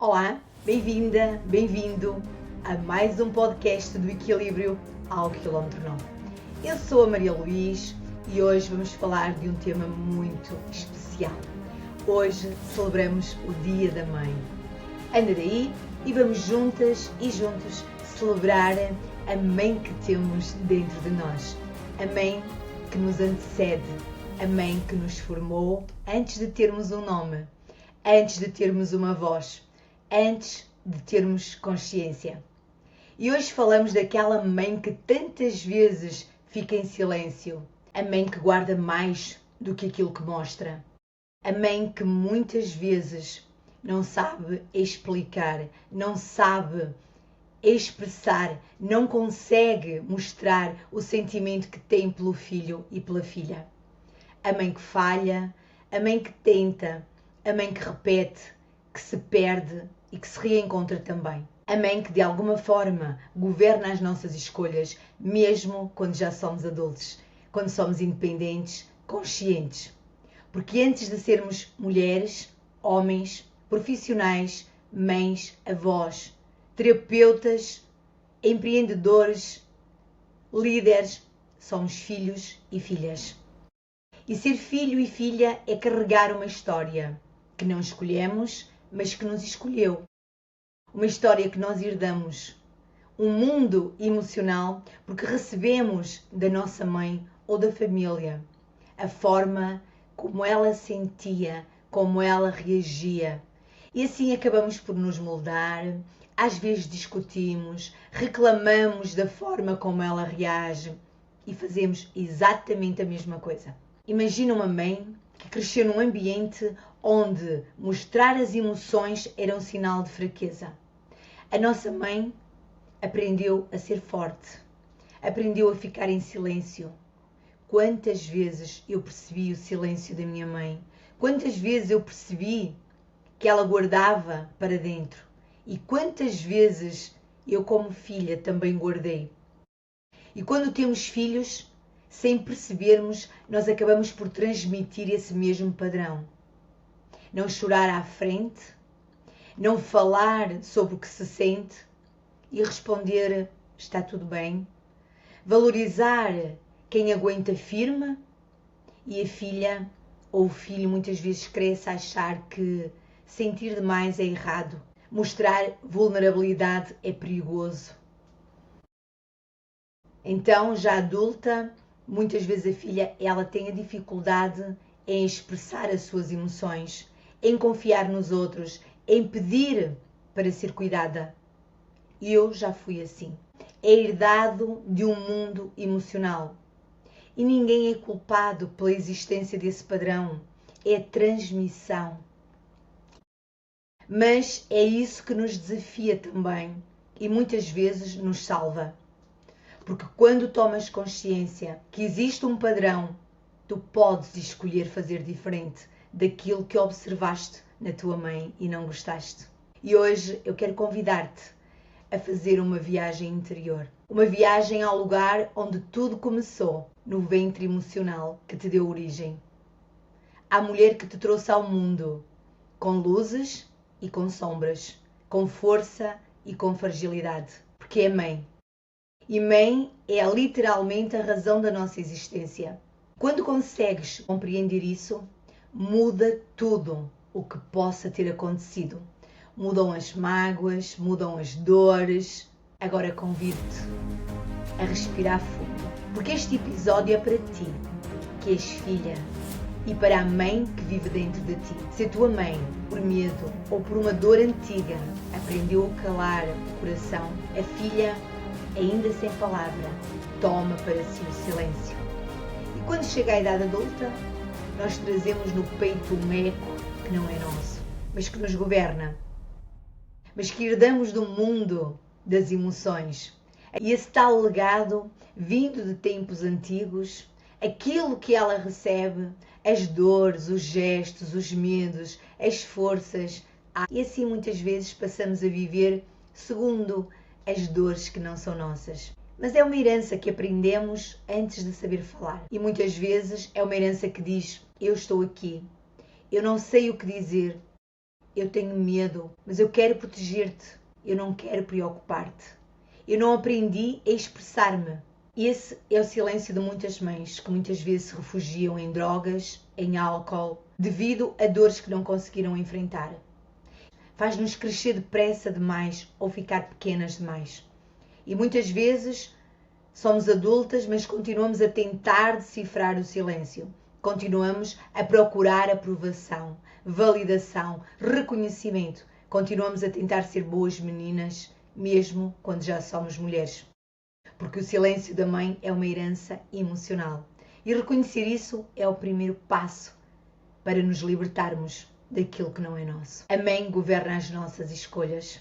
Olá, bem-vinda, bem-vindo a mais um podcast do Equilíbrio ao quilómetro 9. Eu sou a Maria Luís e hoje vamos falar de um tema muito especial. Hoje celebramos o Dia da Mãe. Anda daí e vamos juntas e juntos celebrar a mãe que temos dentro de nós. A mãe que nos antecede, a mãe que nos formou antes de termos um nome, antes de termos uma voz, antes de termos consciência. E hoje falamos daquela mãe que tantas vezes fica em silêncio, a mãe que guarda mais do que aquilo que mostra, a mãe que muitas vezes não sabe explicar, não sabe expressar, não consegue mostrar o sentimento que tem pelo filho e pela filha. A mãe que falha, a mãe que tenta, a mãe que repete, que se perde e que se reencontra também. A mãe que de alguma forma governa as nossas escolhas, mesmo quando já somos adultos, quando somos independentes, conscientes. Porque antes de sermos mulheres, homens, profissionais, mães, avós, terapeutas, empreendedores, líderes, somos filhos e filhas. E ser filho e filha é carregar uma história que não escolhemos, mas que nos escolheu. Uma história que nós herdamos. Um mundo emocional porque recebemos da nossa mãe ou da família a forma como ela sentia, como ela reagia. E assim acabamos por nos moldar, às vezes discutimos, reclamamos da forma como ela reage e fazemos exatamente a mesma coisa. Imagina uma mãe que cresceu num ambiente onde mostrar as emoções era um sinal de fraqueza. A nossa mãe aprendeu a ser forte, aprendeu a ficar em silêncio. Quantas vezes eu percebi o silêncio da minha mãe? Quantas vezes eu percebi que ela guardava para dentro? E quantas vezes eu, como filha, também guardei? E quando temos filhos, sem percebermos, nós acabamos por transmitir esse mesmo padrão. Não chorar à frente, não falar sobre o que se sente e responder está tudo bem. Valorizar quem aguenta firme e a filha ou o filho muitas vezes cresce a achar que sentir demais é errado. Mostrar vulnerabilidade é perigoso. Então, já adulta, muitas vezes a filha ela tem a dificuldade em expressar as suas emoções, em confiar nos outros, em pedir para ser cuidada. Eu já fui assim. É herdado de um mundo emocional. E ninguém é culpado pela existência desse padrão. É transmissão. Mas é isso que nos desafia também e muitas vezes nos salva. Porque quando tomas consciência que existe um padrão, tu podes escolher fazer diferente daquilo que observaste na tua mãe e não gostaste. E hoje eu quero convidar-te a fazer uma viagem interior. Uma viagem ao lugar onde tudo começou, no ventre emocional que te deu origem. À mulher que te trouxe ao mundo, com luzes e com sombras, com força e com fragilidade. Porque é mãe. E mãe é literalmente a razão da nossa existência. Quando consegues compreender isso, muda tudo o que possa ter acontecido. Mudam as mágoas, mudam as dores. Agora convido-te a respirar fundo, porque este episódio é para ti, que és filha, e para a mãe que vive dentro de ti. Se a tua mãe, por medo ou por uma dor antiga, aprendeu a calar o coração, a filha, ainda sem palavra, toma para si o silêncio. E quando chega à idade adulta, nós trazemos no peito um eco que não é nosso, mas que nos governa, mas que herdamos do mundo das emoções. E esse tal legado, vindo de tempos antigos, aquilo que ela recebe, as dores, os gestos, os medos, as forças, e assim muitas vezes passamos a viver segundo as dores que não são nossas. Mas é uma herança que aprendemos antes de saber falar. E muitas vezes é uma herança que diz, eu estou aqui, eu não sei o que dizer, Eu tenho medo, mas eu quero proteger-te. Eu não quero preocupar-te. Eu não aprendi a expressar-me. Esse é o silêncio de muitas mães que muitas vezes se refugiam em drogas, em álcool, devido a dores que não conseguiram enfrentar. Faz-nos crescer depressa demais ou ficar pequenas demais. E muitas vezes somos adultas, mas continuamos a tentar decifrar o silêncio. Continuamos a procurar aprovação, validação, reconhecimento. Continuamos a tentar ser boas meninas, mesmo quando já somos mulheres. Porque o silêncio da mãe é uma herança emocional. E reconhecer isso é o primeiro passo para nos libertarmos daquilo que não é nosso. A mãe governa as nossas escolhas.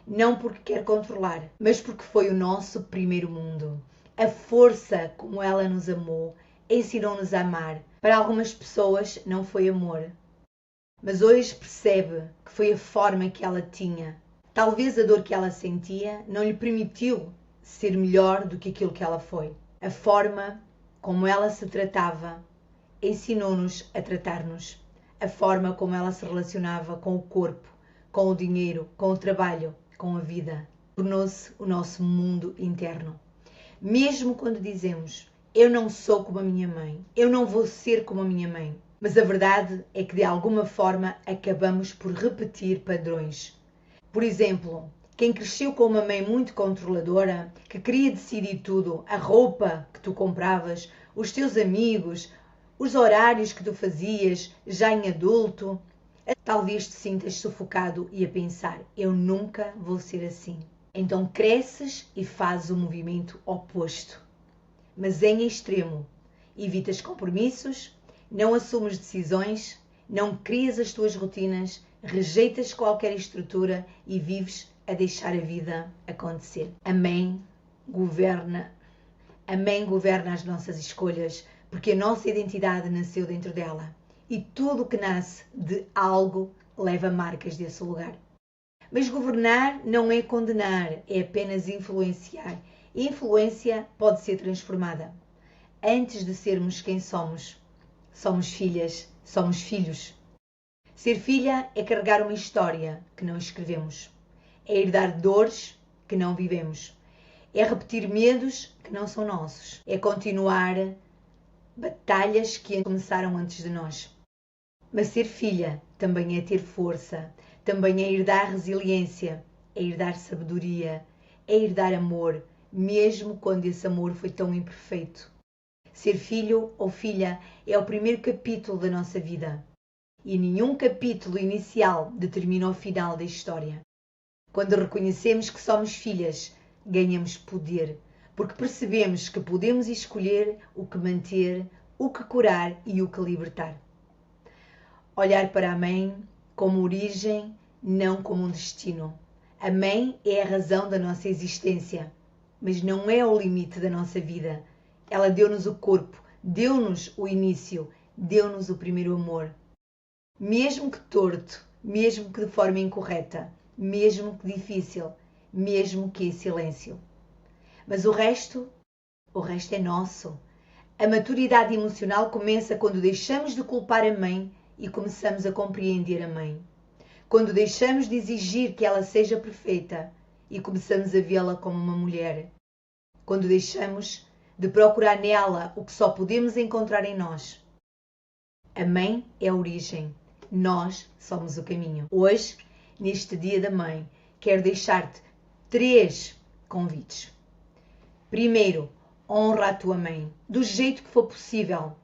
Não porque quer controlar, mas porque foi o nosso primeiro mundo. A força como ela nos amou, ensinou-nos a amar. Para algumas pessoas não foi amor, mas hoje percebe que foi a forma que ela tinha. Talvez a dor que ela sentia não lhe permitiu ser melhor do que aquilo que ela foi. A forma como ela se tratava ensinou-nos a tratar-nos. A forma como ela se relacionava com o corpo, com o dinheiro, com o trabalho, com a vida. Tornou-se o nosso mundo interno. Mesmo quando dizemos, eu não sou como a minha mãe, eu não vou ser como a minha mãe. Mas a verdade é que de alguma forma acabamos por repetir padrões. Por exemplo, quem cresceu com uma mãe muito controladora, que queria decidir tudo, a roupa que tu compravas, os teus amigos, os horários que tu fazias já em adulto, talvez te sintas sufocado e a pensar, eu nunca vou ser assim. Então cresces e fazes o movimento oposto. Mas em extremo, evitas compromissos, não assumes decisões, não crias as tuas rotinas, rejeitas qualquer estrutura e vives a deixar a vida acontecer. A mãe governa as nossas escolhas, porque a nossa identidade nasceu dentro dela. E tudo que nasce de algo leva marcas desse lugar. Mas governar não é condenar, é apenas influenciar. Influência pode ser transformada. Antes de sermos quem somos, somos filhas, somos filhos. Ser filha é carregar uma história que não escrevemos. É herdar dores que não vivemos. É repetir medos que não são nossos. É continuar batalhas que começaram antes de nós. Mas ser filha também é ter força, também é herdar resiliência, é herdar sabedoria, é herdar amor, mesmo quando esse amor foi tão imperfeito. Ser filho ou filha é o primeiro capítulo da nossa vida. E nenhum capítulo inicial determina o final da história. Quando reconhecemos que somos filhas, ganhamos poder, porque percebemos que podemos escolher o que manter, o que curar e o que libertar. Olhar para a mãe como origem, não como um destino. A mãe é a razão da nossa existência, mas não é o limite da nossa vida. Ela deu-nos o corpo, deu-nos o início, deu-nos o primeiro amor. Mesmo que torto, mesmo que de forma incorreta, mesmo que difícil, mesmo que em silêncio. Mas o resto é nosso. A maturidade emocional começa quando deixamos de culpar a mãe e começamos a compreender a mãe. Quando deixamos de exigir que ela seja perfeita e começamos a vê-la como uma mulher. Quando deixamos de procurar nela o que só podemos encontrar em nós. A mãe é a origem, nós somos o caminho. Hoje, neste Dia da Mãe, quero deixar-te 3 convites. Primeiro, honra a tua mãe, do jeito que for possível.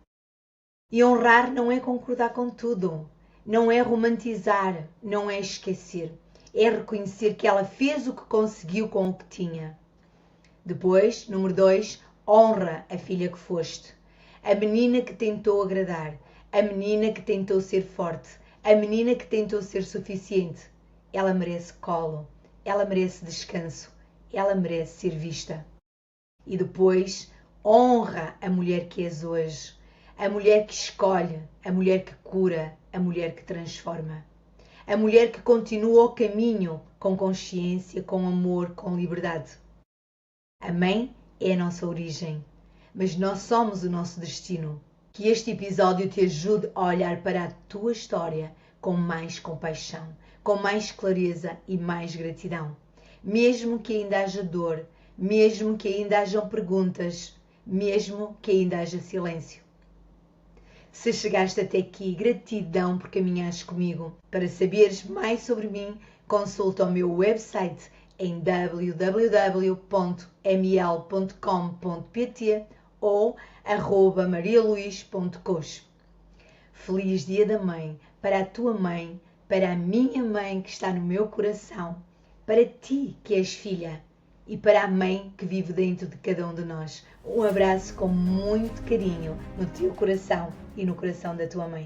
E honrar não é concordar com tudo, não é romantizar, não é esquecer. É reconhecer que ela fez o que conseguiu com o que tinha. Depois, número 2, honra a filha que foste. A menina que tentou agradar, a menina que tentou ser forte, a menina que tentou ser suficiente. Ela merece colo, ela merece descanso, ela merece ser vista. E depois, honra a mulher que és hoje, a mulher que escolhe, a mulher que cura, a mulher que transforma. A mulher que continua o caminho com consciência, com amor, com liberdade. A mãe é a nossa origem, mas nós somos o nosso destino. Que este episódio te ajude a olhar para a tua história com mais compaixão, com mais clareza e mais gratidão. Mesmo que ainda haja dor, mesmo que ainda hajam perguntas, mesmo que ainda haja silêncio. Se chegaste até aqui, gratidão por caminhares comigo. Para saberes mais sobre mim, consulta o meu website em www.ml.com.pt ou @marialuis.coach. Feliz Dia da Mãe para a tua mãe, para a minha mãe que está no meu coração, para ti que és filha e para a mãe que vive dentro de cada um de nós. Um abraço com muito carinho no teu coração e no coração da tua mãe.